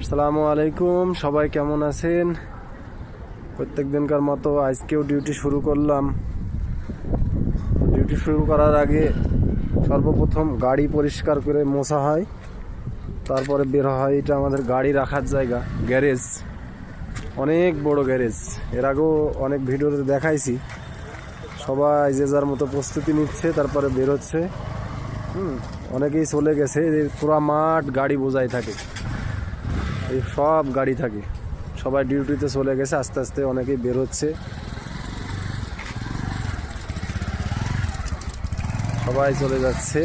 আসসালামু আলাইকুম, সবাই কেমন আছেন? প্রত্যেক দিনকার মতো আজকেও ডিউটি শুরু করলাম। ডিউটি শুরু করার আগে সর্বপ্রথম গাড়ি পরিষ্কার করে মোছা হয়, তারপরে বের হয়। এটা আমাদের গাড়ি রাখার জায়গা, গ্যারেজ, অনেক বড় গ্যারেজ। এর আগেও অনেক ভিডিওতে দেখাইছি। সবাই যে যার মতো প্রস্তুতি নিচ্ছে, তারপরে বের হচ্ছে। অনেকেই চলে গেছে। পুরা মাঠ গাড়ি বোঝাই থাকে, এই সব গাড়ি থাকে। সবাই ডিউটিতে চলে গেছে, আস্তে আস্তে অনেকেই বের হচ্ছে। সবাই চলে যাচ্ছে।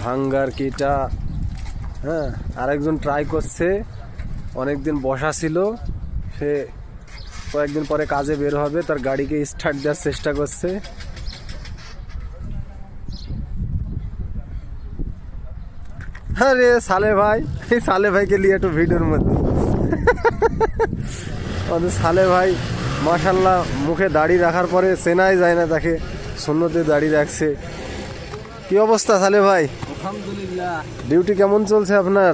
হাঙ্গার কিটা, হ্যাঁ, আরেকজন ট্রাই করছে। অনেকদিন বসা ছিল, সে কয়েকদিন পরে কাজে বের হবে, তার গাড়িকে স্টার্ট দেওয়ার চেষ্টা করছে। আরে সালে ভাই, এই সালে ভাইকে নিয়ে একটু ভিডিওর মধ্যে। আমাদের সালে ভাই মাশাল্লাহ মুখে দাড়ি রাখার পরে চেনাই যায় না তাকে, শূন্যতে দাড়ি রাখছে। কি অবস্থা সালে ভাই? আলহামদুলিল্লাহ। ডিউটি কেমন চলছে আপনার?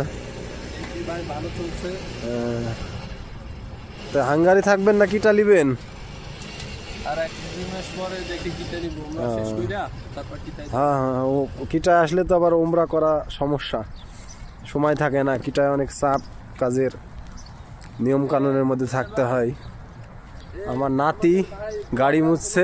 ভাই ভালো চলছে। তা হাঙ্গারি থাকবেন না কিটা নিবেন? আর এক দুই মাস পরে দেখি কিটা নিব, আমরা শেষ কইরা তারপর কিটা। হ্যাঁ হ্যাঁ, ও কিটা আসলে তো আবার উমরা করা সমস্যা, সময় থাকে না। কিটায় অনেক চাপ, কাজের নিয়ম কানুনের মধ্যে থাকতে হয়। আমার নাতি গাড়ি মুছছে।